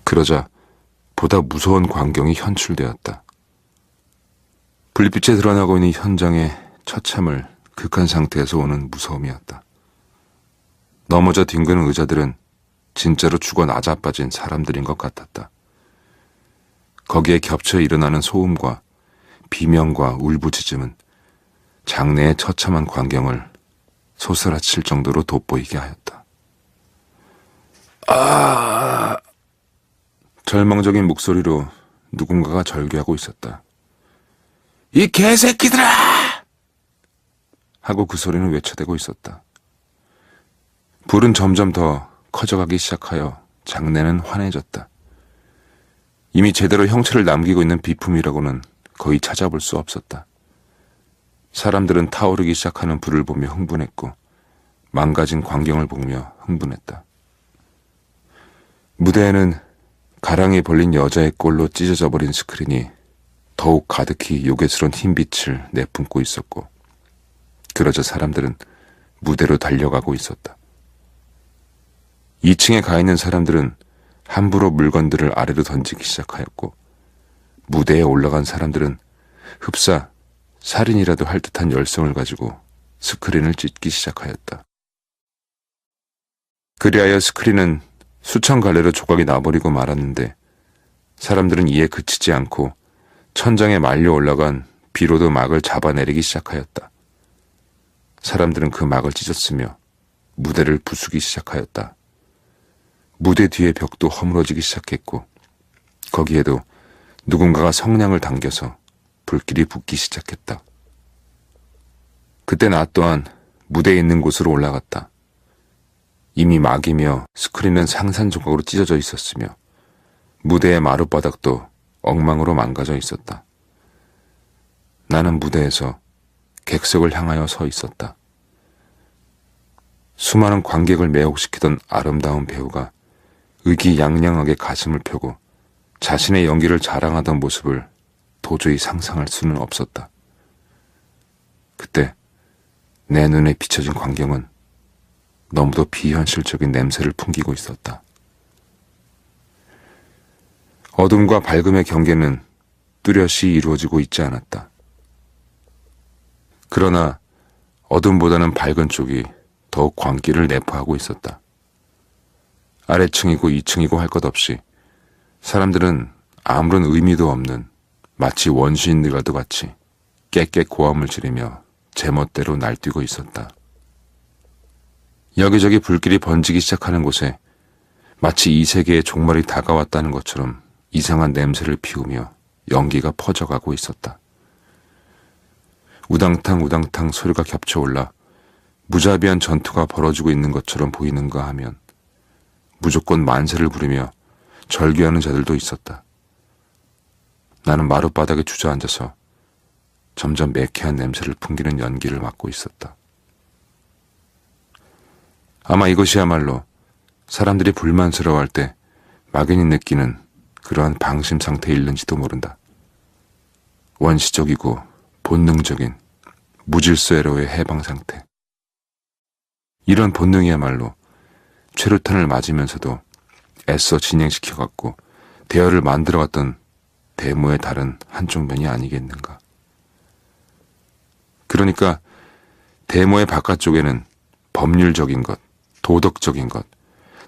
그러자 보다 무서운 광경이 현출되었다. 불빛에 드러나고 있는 현장의 처참을 극한 상태에서 오는 무서움이었다. 넘어져 뒹구는 의자들은 진짜로 죽어 나자빠진 사람들인 것 같았다. 거기에 겹쳐 일어나는 소음과 비명과 울부짖음은 장내의 처참한 광경을 소스라칠 정도로 돋보이게 하였다. 아! 절망적인 목소리로 누군가가 절규하고 있었다. 이 개새끼들아! 하고 그 소리는 외쳐대고 있었다. 불은 점점 더 커져가기 시작하여 장내는 환해졌다. 이미 제대로 형체를 남기고 있는 비품이라고는 거의 찾아볼 수 없었다. 사람들은 타오르기 시작하는 불을 보며 흥분했고 망가진 광경을 보며 흥분했다. 무대에는 가랑이 벌린 여자의 꼴로 찢어져 버린 스크린이 더욱 가득히 요괴스러운 흰빛을 내뿜고 있었고, 그러자 사람들은 무대로 달려가고 있었다. 2층에 가 있는 사람들은 함부로 물건들을 아래로 던지기 시작하였고, 무대에 올라간 사람들은 흡사 살인이라도 할 듯한 열성을 가지고 스크린을 찢기 시작하였다. 그리하여 스크린은 수천 갈래로 조각이 나버리고 말았는데, 사람들은 이에 그치지 않고 천장에 말려 올라간 비로도 막을 잡아내리기 시작하였다. 사람들은 그 막을 찢었으며 무대를 부수기 시작하였다. 무대 뒤의 벽도 허물어지기 시작했고, 거기에도 누군가가 성냥을 당겨서 불길이 붙기 시작했다. 그때 나 또한 무대에 있는 곳으로 올라갔다. 이미 막이며 스크린은 상산조각으로 찢어져 있었으며 무대의 마룻바닥도 엉망으로 망가져 있었다. 나는 무대에서 객석을 향하여 서 있었다. 수많은 관객을 매혹시키던 아름다운 배우가 의기양양하게 가슴을 펴고 자신의 연기를 자랑하던 모습을 도저히 상상할 수는 없었다. 그때 내 눈에 비춰진 광경은 너무도 비현실적인 냄새를 풍기고 있었다. 어둠과 밝음의 경계는 뚜렷이 이루어지고 있지 않았다. 그러나 어둠보다는 밝은 쪽이 더욱 광기를 내포하고 있었다. 아래층이고 2층이고 할 것 없이 사람들은 아무런 의미도 없는 마치 원시인들과도 같이 깨깨 고함을 지르며 제멋대로 날뛰고 있었다. 여기저기 불길이 번지기 시작하는 곳에 마치 이 세계의 종말이 다가왔다는 것처럼 이상한 냄새를 피우며 연기가 퍼져가고 있었다. 우당탕 우당탕 소리가 겹쳐올라 무자비한 전투가 벌어지고 있는 것처럼 보이는가 하면 무조건 만세를 부르며 절규하는 자들도 있었다. 나는 마룻바닥에 주저앉아서 점점 매캐한 냄새를 풍기는 연기를 맡고 있었다. 아마 이것이야말로 사람들이 불만스러워할 때 막연히 느끼는 그러한 방심 상태에 있는지도 모른다. 원시적이고 본능적인 무질서에로의 해방 상태. 이런 본능이야말로 최루탄을 맞으면서도 애써 진행시켜갔고 대열을 만들어갔던 대모의 다른 한쪽 면이 아니겠는가. 그러니까 대모의 바깥쪽에는 법률적인 것, 도덕적인 것,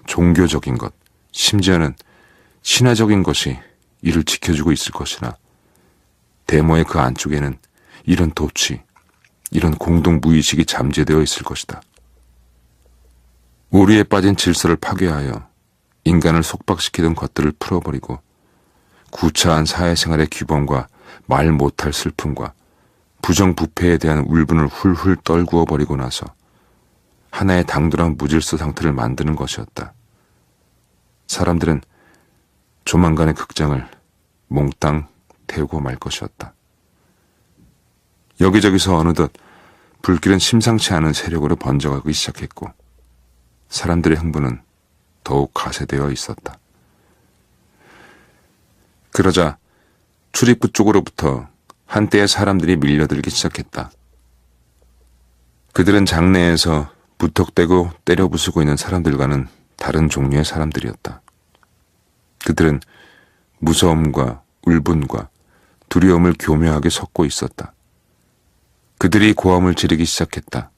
종교적인 것, 심지어는 신화적인 것이 이를 지켜주고 있을 것이나 대모의 그 안쪽에는 이런 도취, 이런 공동 무의식이 잠재되어 있을 것이다. 오류에 빠진 질서를 파괴하여 인간을 속박시키던 것들을 풀어버리고 구차한 사회생활의 규범과 말 못할 슬픔과 부정부패에 대한 울분을 훌훌 떨구어 버리고 나서 하나의 당돌한 무질서 상태를 만드는 것이었다. 사람들은 조만간의 극장을 몽땅 태우고 말 것이었다. 여기저기서 어느덧 불길은 심상치 않은 세력으로 번져가기 시작했고 사람들의 흥분은 더욱 가세되어 있었다. 그러자 출입구 쪽으로부터 한때의 사람들이 밀려들기 시작했다. 그들은 장내에서 무턱대고 때려부수고 있는 사람들과는 다른 종류의 사람들이었다. 그들은 무서움과 울분과 두려움을 교묘하게 섞고 있었다. 그들이 고함을 지르기 시작했다.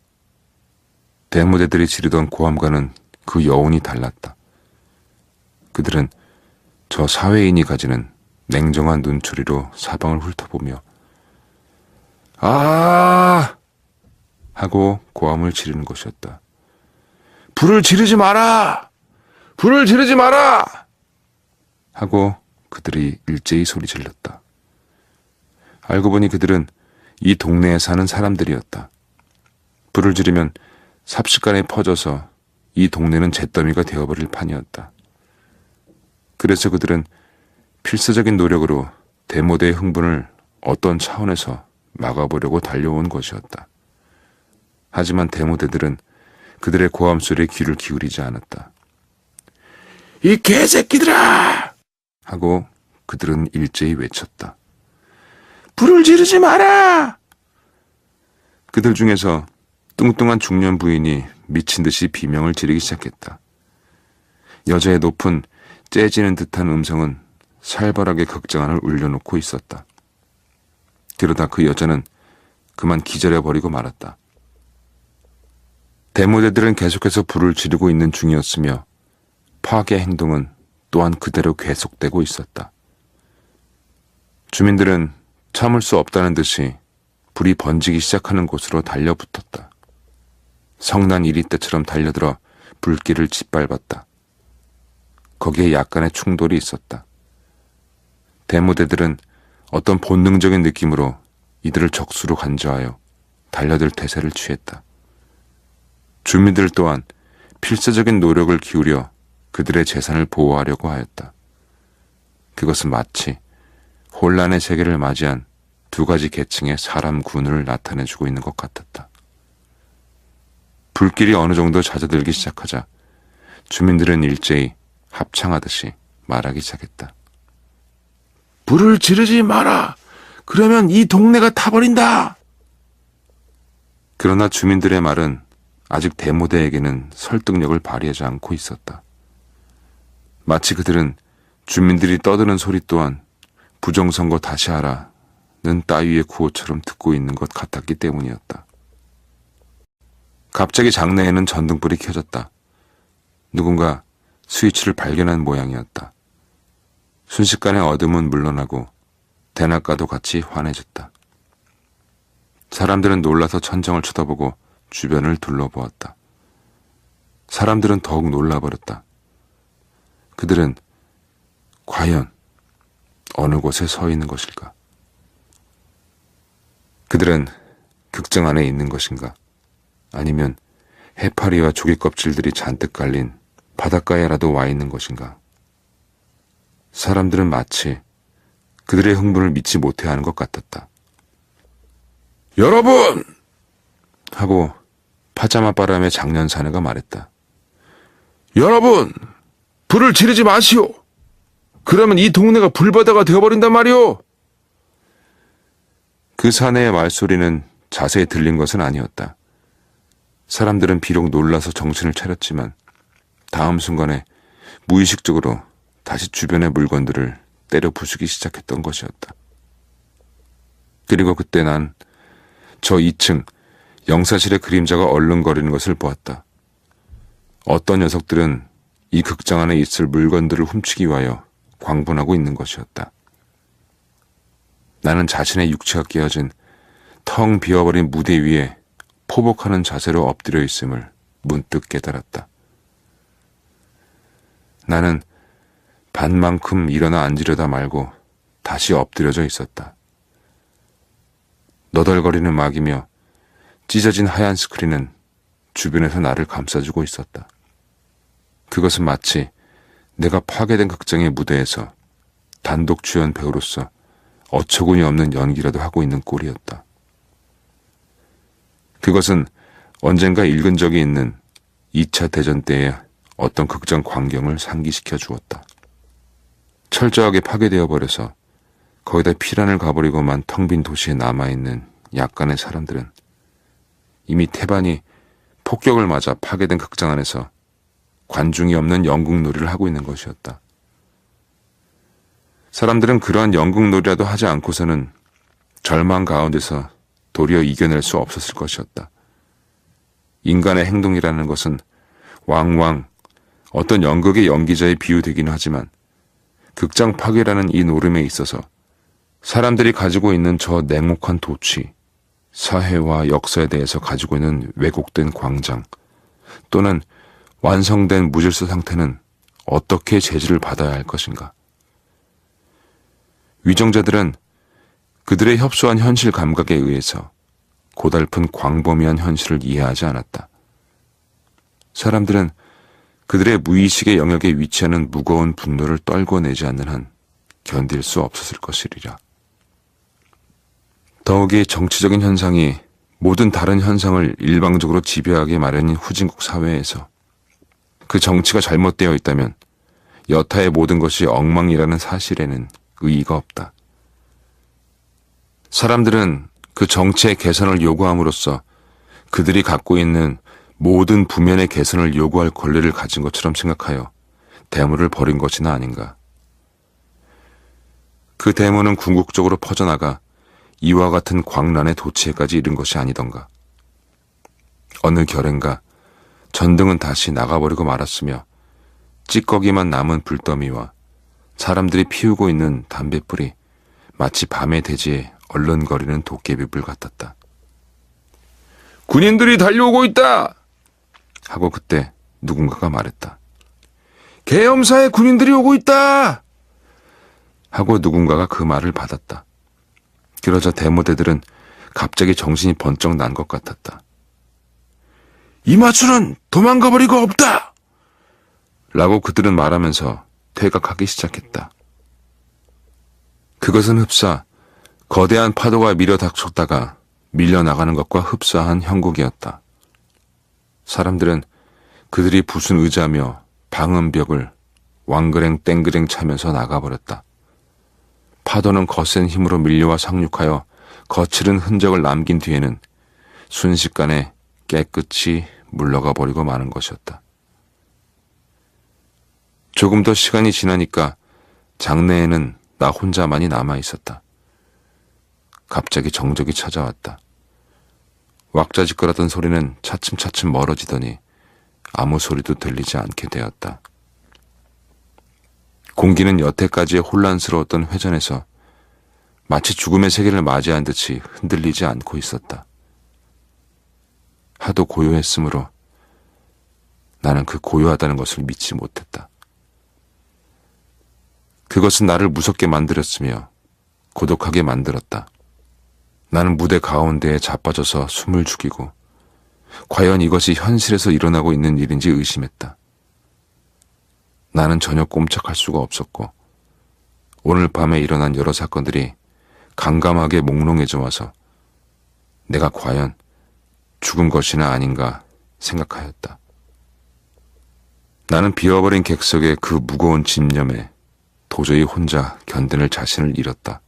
대무대들이 지르던 고함과는 그 여운이 달랐다. 그들은 저 사회인이 가지는 냉정한 눈초리로 사방을 훑어보며 아! 하고 고함을 지르는 것이었다. 불을 지르지 마라! 불을 지르지 마라! 하고 그들이 일제히 소리 질렀다. 알고 보니 그들은 이 동네에 사는 사람들이었다. 불을 지르면 삽시간에 퍼져서 이 동네는 잿더미가 되어버릴 판이었다. 그래서 그들은 필사적인 노력으로 대모대의 흥분을 어떤 차원에서 막아보려고 달려온 것이었다. 하지만 대모대들은 그들의 고함 소리에 귀를 기울이지 않았다. 이 개새끼들아! 하고 그들은 일제히 외쳤다. 불을 지르지 마라! 그들 중에서 뚱뚱한 중년 부인이 미친 듯이 비명을 지르기 시작했다. 여자의 높은 째지는 듯한 음성은 살벌하게 극장안을 울려놓고 있었다. 그러다 그 여자는 그만 기절해버리고 말았다. 대모대들은 계속해서 불을 지르고 있는 중이었으며 파괴 행동은 또한 그대로 계속되고 있었다. 주민들은 참을 수 없다는 듯이 불이 번지기 시작하는 곳으로 달려붙었다. 성난 1위 때처럼 달려들어 불길을 짓밟았다. 거기에 약간의 충돌이 있었다. 대모대들은 어떤 본능적인 느낌으로 이들을 적수로 간주하여 달려들 태세를 취했다. 주민들 또한 필사적인 노력을 기울여 그들의 재산을 보호하려고 하였다. 그것은 마치 혼란의 세계를 맞이한 두 가지 계층의 사람 군을 나타내주고 있는 것 같았다. 불길이 어느 정도 잦아들기 시작하자 주민들은 일제히 합창하듯이 말하기 시작했다. 불을 지르지 마라! 그러면 이 동네가 타버린다! 그러나 주민들의 말은 아직 대모대에게는 설득력을 발휘하지 않고 있었다. 마치 그들은 주민들이 떠드는 소리 또한 부정선거 다시 하라는 따위의 구호처럼 듣고 있는 것 같았기 때문이었다. 갑자기 장내에는 전등불이 켜졌다. 누군가 스위치를 발견한 모양이었다. 순식간에 어둠은 물러나고 대낮과도 같이 환해졌다. 사람들은 놀라서 천정을 쳐다보고 주변을 둘러보았다. 사람들은 더욱 놀라버렸다. 그들은 과연 어느 곳에 서 있는 것일까? 그들은 극장 안에 있는 것인가? 아니면 해파리와 조개 껍질들이 잔뜩 깔린 바닷가에라도 와 있는 것인가? 사람들은 마치 그들의 흥분을 믿지 못해하는 것 같았다. 여러분! 하고 파자마 바람의 장년 사내가 말했다. 여러분! 불을 지르지 마시오! 그러면 이 동네가 불바다가 되어버린단 말이오! 그 사내의 말소리는 자세히 들린 것은 아니었다. 사람들은 비록 놀라서 정신을 차렸지만 다음 순간에 무의식적으로 다시 주변의 물건들을 때려 부수기 시작했던 것이었다. 그리고 그때 난 저 2층 영사실의 그림자가 얼른거리는 것을 보았다. 어떤 녀석들은 이 극장 안에 있을 물건들을 훔치기 위하여 광분하고 있는 것이었다. 나는 자신의 육체가 깨어진 텅 비어버린 무대 위에 포복하는 자세로 엎드려 있음을 문득 깨달았다. 나는 반만큼 일어나 앉으려다 말고 다시 엎드려져 있었다. 너덜거리는 막이며 찢어진 하얀 스크린은 주변에서 나를 감싸주고 있었다. 그것은 마치 내가 파괴된 극장의 무대에서 단독 주연 배우로서 어처구니 없는 연기라도 하고 있는 꼴이었다. 그것은 언젠가 읽은 적이 있는 2차 대전 때의 어떤 극장 광경을 상기시켜 주었다. 철저하게 파괴되어 버려서 거기다 피란을 가버리고만 텅 빈 도시에 남아있는 약간의 사람들은 이미 태반이 폭격을 맞아 파괴된 극장 안에서 관중이 없는 연극놀이를 하고 있는 것이었다. 사람들은 그러한 연극놀이라도 하지 않고서는 절망 가운데서 도리어 이겨낼 수 없었을 것이었다. 인간의 행동이라는 것은 왕왕 어떤 연극의 연기자에 비유되기는 하지만 극장 파괴라는 이 노름에 있어서 사람들이 가지고 있는 저 냉혹한 도취, 사회와 역사에 대해서 가지고 있는 왜곡된 광장, 또는 완성된 무질서 상태는 어떻게 제지를 받아야 할 것인가. 위정자들은 그들의 협소한 현실 감각에 의해서 고달픈 광범위한 현실을 이해하지 않았다. 사람들은 그들의 무의식의 영역에 위치하는 무거운 분노를 떨궈내지 않는 한 견딜 수 없었을 것이리라. 더욱이 정치적인 현상이 모든 다른 현상을 일방적으로 지배하게 마련인 후진국 사회에서 그 정치가 잘못되어 있다면 여타의 모든 것이 엉망이라는 사실에는 의의가 없다. 사람들은 그 정치의 개선을 요구함으로써 그들이 갖고 있는 모든 부면의 개선을 요구할 권리를 가진 것처럼 생각하여 대물을 벌인 것이나 아닌가. 그 대물은 궁극적으로 퍼져나가 이와 같은 광란의 도치에까지 이른 것이 아니던가. 어느 결엔가 전등은 다시 나가버리고 말았으며 찌꺼기만 남은 불더미와 사람들이 피우고 있는 담뱃불이 마치 밤의 대지에 얼른거리는 도깨비불 같았다. 군인들이 달려오고 있다! 하고 그때 누군가가 말했다. 계엄사에 군인들이 오고 있다! 하고 누군가가 그 말을 받았다. 그러자 대모대들은 갑자기 정신이 번쩍 난 것 같았다. 이마추는 도망가버리고 없다! 라고 그들은 말하면서 퇴각하기 시작했다. 그것은 흡사 거대한 파도가 밀어닥쳤다가 밀려나가는 것과 흡사한 형국이었다. 사람들은 그들이 부순 의자며 방음벽을 왕그랭 땡그랭 차면서 나가버렸다. 파도는 거센 힘으로 밀려와 상륙하여 거칠은 흔적을 남긴 뒤에는 순식간에 깨끗이 물러가 버리고 마는 것이었다. 조금 더 시간이 지나니까 장내에는 나 혼자만이 남아 있었다. 갑자기 정적이 찾아왔다. 왁자지껄하던 소리는 차츰차츰 멀어지더니 아무 소리도 들리지 않게 되었다. 공기는 여태까지의 혼란스러웠던 회전에서 마치 죽음의 세계를 맞이한 듯이 흔들리지 않고 있었다. 하도 고요했으므로 나는 그 고요하다는 것을 믿지 못했다. 그것은 나를 무섭게 만들었으며 고독하게 만들었다. 나는 무대 가운데에 자빠져서 숨을 죽이고 과연 이것이 현실에서 일어나고 있는 일인지 의심했다. 나는 전혀 꼼짝할 수가 없었고 오늘 밤에 일어난 여러 사건들이 강감하게 몽롱해져 와서 내가 과연 죽은 것이나 아닌가 생각하였다. 나는 비어버린 객석의 그 무거운 집념에 도저히 혼자 견뎌낼 자신을 잃었다.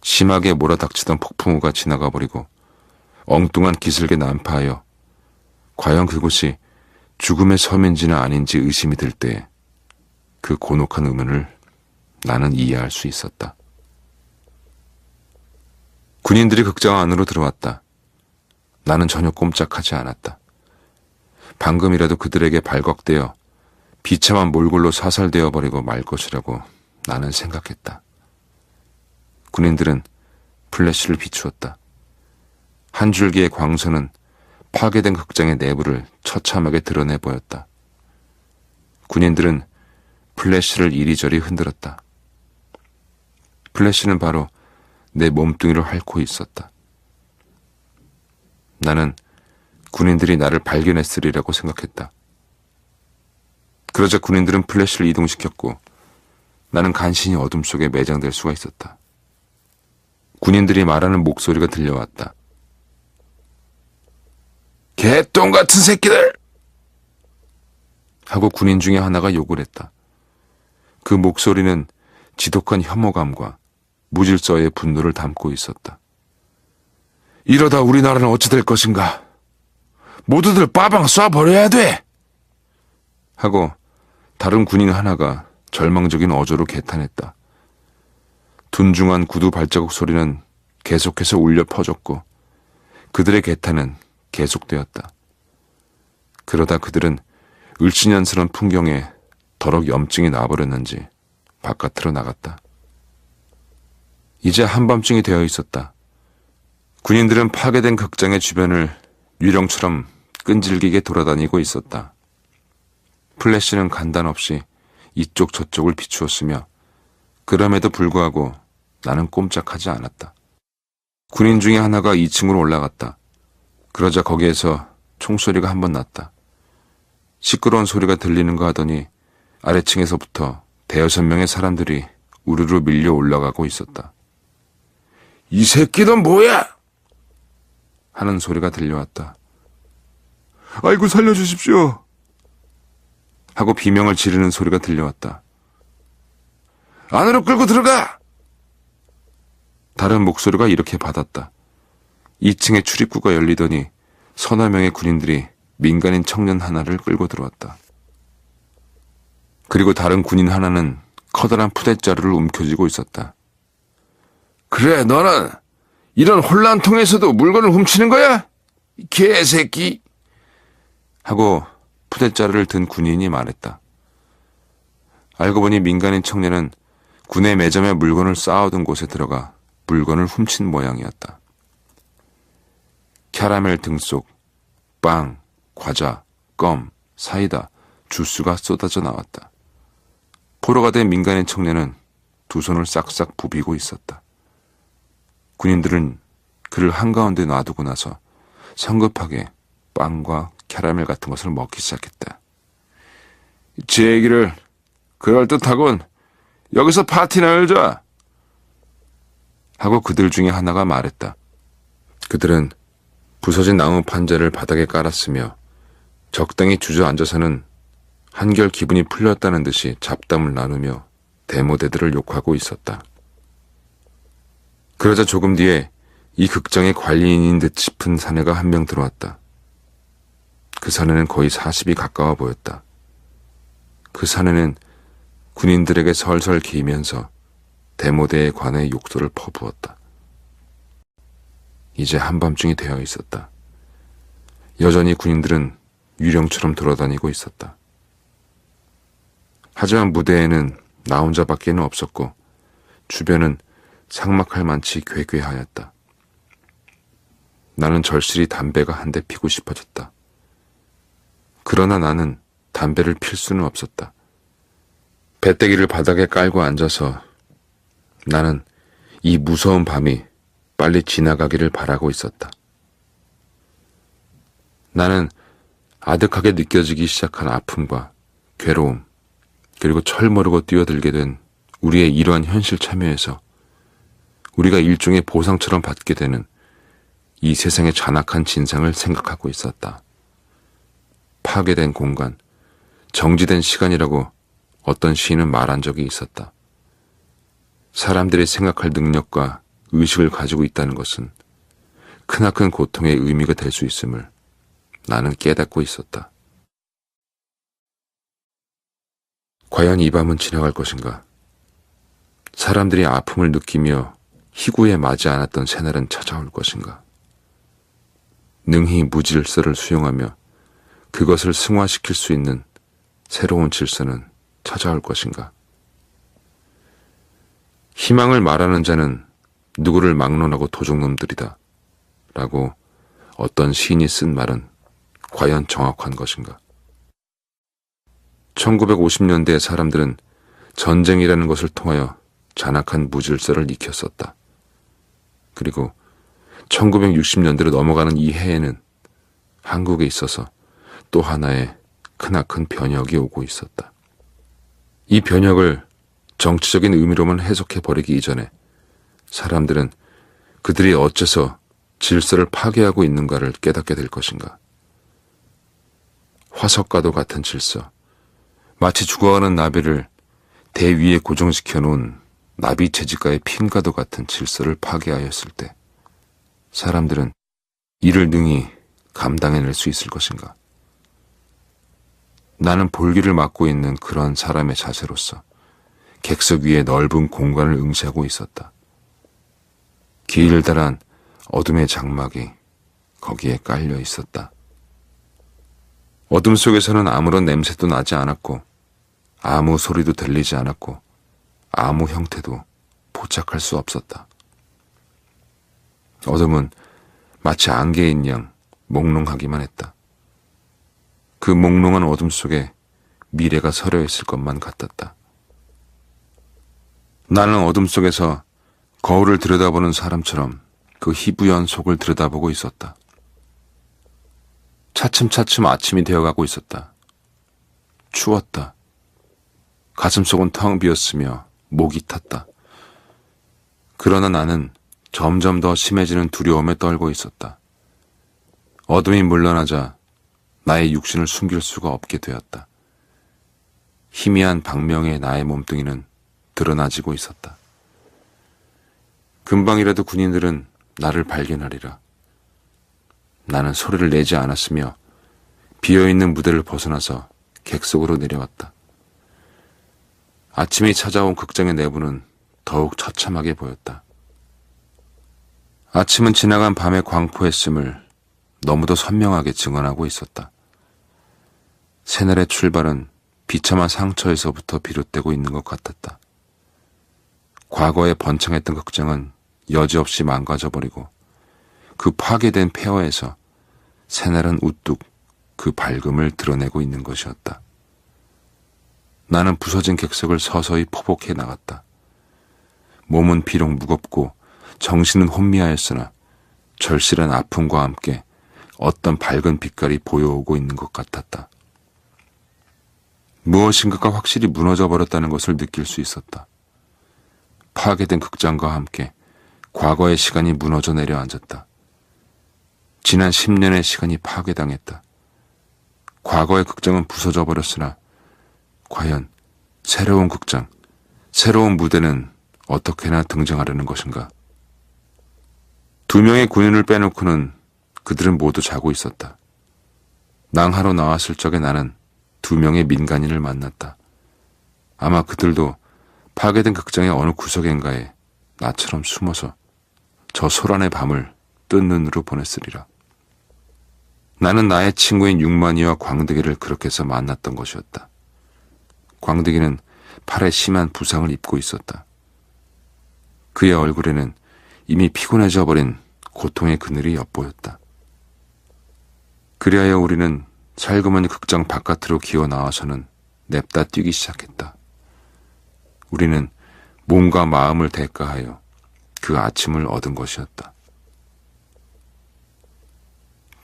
심하게 몰아닥치던 폭풍우가 지나가 버리고 엉뚱한 기슭에 난파하여 과연 그곳이 죽음의 섬인지는 아닌지 의심이 들 때에 그 곤혹한 의문을 나는 이해할 수 있었다. 군인들이 극장 안으로 들어왔다. 나는 전혀 꼼짝하지 않았다. 방금이라도 그들에게 발각되어 비참한 몰골로 사살되어 버리고 말 것이라고 나는 생각했다. 군인들은 플래시를 비추었다. 한 줄기의 광선은 파괴된 극장의 내부를 처참하게 드러내 보였다. 군인들은 플래시를 이리저리 흔들었다. 플래시는 바로 내 몸뚱이를 핥고 있었다. 나는 군인들이 나를 발견했으리라고 생각했다. 그러자 군인들은 플래시를 이동시켰고 나는 간신히 어둠 속에 매장될 수가 있었다. 군인들이 말하는 목소리가 들려왔다. 개똥 같은 새끼들! 하고 군인 중에 하나가 욕을 했다. 그 목소리는 지독한 혐오감과 무질서의 분노를 담고 있었다. 이러다 우리나라는 어찌 될 것인가? 모두들 빠방 쏴버려야 돼! 하고 다른 군인 하나가 절망적인 어조로 개탄했다. 둔중한 구두 발자국 소리는 계속해서 울려 퍼졌고 그들의 개탄은 계속되었다. 그러다 그들은 을씨년스런 풍경에 더럭 염증이 나버렸는지 바깥으로 나갔다. 이제 한밤중이 되어 있었다. 군인들은 파괴된 극장의 주변을 유령처럼 끈질기게 돌아다니고 있었다. 플래시는 간단없이 이쪽 저쪽을 비추었으며 그럼에도 불구하고 나는 꼼짝하지 않았다. 군인 중에 하나가 2층으로 올라갔다. 그러자 거기에서 총소리가 한 번 났다. 시끄러운 소리가 들리는가 하더니 아래층에서부터 대여섯 명의 사람들이 우르르 밀려 올라가고 있었다. 이 새끼는 뭐야? 하는 소리가 들려왔다. 아이고 살려주십시오. 하고 비명을 지르는 소리가 들려왔다. 안으로 끌고 들어가! 다른 목소리가 이렇게 받았다. 2층의 출입구가 열리더니 서너 명의 군인들이 민간인 청년 하나를 끌고 들어왔다. 그리고 다른 군인 하나는 커다란 푸대자루를 움켜쥐고 있었다. 그래, 너는 이런 혼란통에서도 물건을 훔치는 거야? 개새끼! 하고 푸대자루를 든 군인이 말했다. 알고 보니 민간인 청년은 군의 매점에 물건을 쌓아둔 곳에 들어가 물건을 훔친 모양이었다. 캐러멜 등 속 빵, 과자, 껌, 사이다, 주스가 쏟아져 나왔다. 포로가 된 민간인 청년은 두 손을 싹싹 부비고 있었다. 군인들은 그를 한가운데 놔두고 나서 성급하게 빵과 캐러멜 같은 것을 먹기 시작했다. 제 얘기를 그럴듯하군. 여기서 파티나 열자. 하고 그들 중에 하나가 말했다. 그들은 부서진 나무 판자를 바닥에 깔았으며 적당히 주저앉아서는 한결 기분이 풀렸다는 듯이 잡담을 나누며 대모대들을 욕하고 있었다. 그러자 조금 뒤에 이 극장의 관리인인 듯 싶은 사내가 한 명 들어왔다. 그 사내는 거의 40이 가까워 보였다. 그 사내는 군인들에게 설설 기이면서 대모대에 관해 욕설을 퍼부었다. 이제 한밤중이 되어 있었다. 여전히 군인들은 유령처럼 돌아다니고 있었다. 하지만 무대에는 나 혼자밖에는 없었고 주변은 삭막할 만치 괴괴하였다. 나는 절실히 담배가 한 대 피고 싶어졌다. 그러나 나는 담배를 필 수는 없었다. 배때기를 바닥에 깔고 앉아서 나는 이 무서운 밤이 빨리 지나가기를 바라고 있었다. 나는 아득하게 느껴지기 시작한 아픔과 괴로움, 그리고 철모르고 뛰어들게 된 우리의 이러한 현실 참여에서 우리가 일종의 보상처럼 받게 되는 이 세상의 잔악한 진상을 생각하고 있었다. 파괴된 공간, 정지된 시간이라고 어떤 시인은 말한 적이 있었다. 사람들이 생각할 능력과 의식을 가지고 있다는 것은 크나큰 고통의 의미가 될 수 있음을 나는 깨닫고 있었다. 과연 이 밤은 지나갈 것인가? 사람들이 아픔을 느끼며 희구에 맞지 않았던 새날은 찾아올 것인가? 능히 무질서를 수용하며 그것을 승화시킬 수 있는 새로운 질서는 찾아올 것인가? 희망을 말하는 자는 누구를 막론하고 도적놈들이다 라고 어떤 시인이 쓴 말은 과연 정확한 것인가? 1950년대의 사람들은 전쟁이라는 것을 통하여 잔악한 무질서를 익혔었다. 그리고 1960년대로 넘어가는 이 해에는 한국에 있어서 또 하나의 크나큰 변혁이 오고 있었다. 이 변혁을 정치적인 의미로만 해석해버리기 이전에 사람들은 그들이 어째서 질서를 파괴하고 있는가를 깨닫게 될 것인가. 화석과도 같은 질서, 마치 죽어가는 나비를 대 위에 고정시켜 놓은 나비 채집가의 핀과도 같은 질서를 파괴하였을 때 사람들은 이를 능히 감당해낼 수 있을 것인가. 나는 볼기를 맞고 있는 그런 사람의 자세로서 객석 위에 넓은 공간을 응시하고 있었다. 길다란 어둠의 장막이 거기에 깔려 있었다. 어둠 속에서는 아무런 냄새도 나지 않았고 아무 소리도 들리지 않았고 아무 형태도 포착할 수 없었다. 어둠은 마치 안개인 양 몽롱하기만 했다. 그 몽롱한 어둠 속에 미래가 서려 있을 것만 같았다. 나는 어둠 속에서 거울을 들여다보는 사람처럼 그 희부연 속을 들여다보고 있었다. 차츰차츰 아침이 되어가고 있었다. 추웠다. 가슴속은 텅 비었으며 목이 탔다. 그러나 나는 점점 더 심해지는 두려움에 떨고 있었다. 어둠이 물러나자 나의 육신을 숨길 수가 없게 되었다. 희미한 방명의 나의 몸뚱이는 드러나지고 있었다. 금방이라도 군인들은 나를 발견하리라. 나는 소리를 내지 않았으며 비어있는 무대를 벗어나서 객석으로 내려왔다. 아침이 찾아온 극장의 내부는 더욱 처참하게 보였다. 아침은 지나간 밤의 광포했음을 너무도 선명하게 증언하고 있었다. 새날의 출발은 비참한 상처에서부터 비롯되고 있는 것 같았다. 과거에 번창했던 극장은 여지없이 망가져버리고 그 파괴된 폐허에서 새날은 우뚝 그 밝음을 드러내고 있는 것이었다. 나는 부서진 객석을 서서히 포복해 나갔다. 몸은 비록 무겁고 정신은 혼미하였으나 절실한 아픔과 함께 어떤 밝은 빛깔이 보여오고 있는 것 같았다. 무엇인가가 확실히 무너져 버렸다는 것을 느낄 수 있었다. 파괴된 극장과 함께 과거의 시간이 무너져 내려앉았다. 지난 10년의 시간이 파괴당했다. 과거의 극장은 부서져 버렸으나 과연 새로운 극장, 새로운 무대는 어떻게나 등장하려는 것인가? 2명의 군인을 빼놓고는 그들은 모두 자고 있었다. 낭하로 나왔을 적에 나는 2명의 민간인을 만났다. 아마 그들도 파괴된 극장의 어느 구석인가에 나처럼 숨어서 저 소란의 밤을 뜬 눈으로 보냈으리라. 나는 나의 친구인 육만이와 광득이를 그렇게 해서 만났던 것이었다. 광득이는 팔에 심한 부상을 입고 있었다. 그의 얼굴에는 이미 피곤해져 버린 고통의 그늘이 엿보였다. 그리하여 우리는 살그머니 극장 바깥으로 기어 나와서는 냅다 뛰기 시작했다. 우리는 몸과 마음을 대가하여 그 아침을 얻은 것이었다.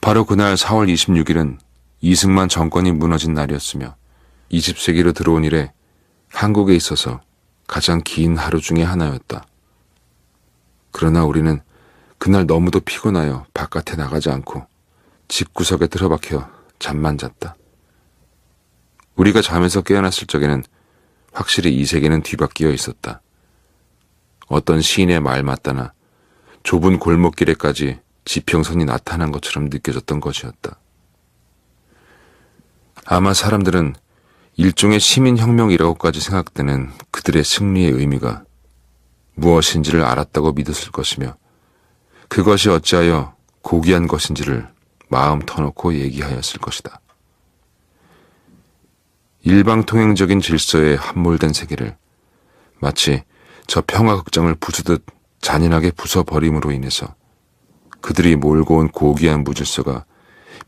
바로 그날 4월 26일은 이승만 정권이 무너진 날이었으며 20세기로 들어온 이래 한국에 있어서 가장 긴 하루 중에 하나였다. 그러나 우리는 그날 너무도 피곤하여 바깥에 나가지 않고 집구석에 들어박혀 잠만 잤다. 우리가 잠에서 깨어났을 적에는 확실히 이 세계는 뒤바뀌어 있었다. 어떤 시인의 말 맞다나 좁은 골목길에까지 지평선이 나타난 것처럼 느껴졌던 것이었다. 아마 사람들은 일종의 시민혁명이라고까지 생각되는 그들의 승리의 의미가 무엇인지를 알았다고 믿었을 것이며 그것이 어찌하여 고귀한 것인지를 마음 터놓고 얘기하였을 것이다. 일방통행적인 질서에 함몰된 세계를 마치 저 평화극장을 부수듯 잔인하게 부숴버림으로 인해서 그들이 몰고 온 고귀한 무질서가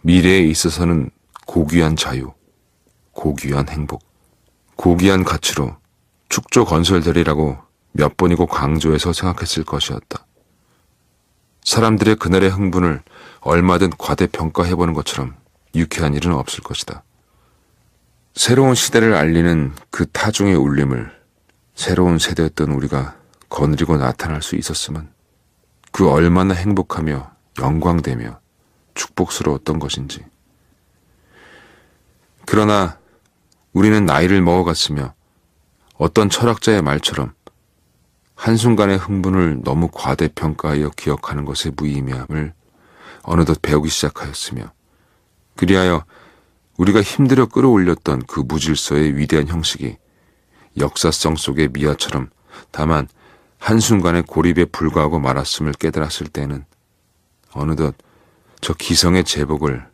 미래에 있어서는 고귀한 자유, 고귀한 행복, 고귀한 가치로 축조 건설되리라고 몇 번이고 강조해서 생각했을 것이었다. 사람들의 그날의 흥분을 얼마든 과대평가해보는 것처럼 유쾌한 일은 없을 것이다. 새로운 시대를 알리는 그 타종의 울림을 새로운 세대였던 우리가 거느리고 나타날 수 있었으면 그 얼마나 행복하며 영광되며 축복스러웠던 것인지. 그러나 우리는 나이를 먹어갔으며 어떤 철학자의 말처럼 한순간의 흥분을 너무 과대평가하여 기억하는 것의 무의미함을 어느덧 배우기 시작하였으며 그리하여 우리가 힘들어 끌어올렸던 그 무질서의 위대한 형식이 역사성 속의 미화처럼 다만 한순간에 고립에 불과하고 말았음을 깨달았을 때는 어느덧 저 기성의 제복을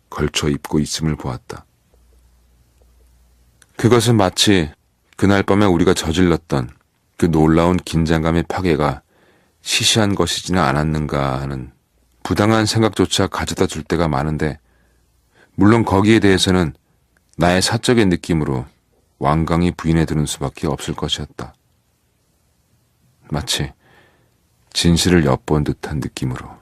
걸쳐 입고 있음을 보았다. 그것은 마치 그날 밤에 우리가 저질렀던 그 놀라운 긴장감의 파괴가 시시한 것이지는 않았는가 하는 부당한 생각조차 가져다 줄 때가 많은데, 물론 거기에 대해서는 나의 사적인 느낌으로 완강히 부인해 두는 수밖에 없을 것이었다. 마치 진실을 엿본 듯한 느낌으로.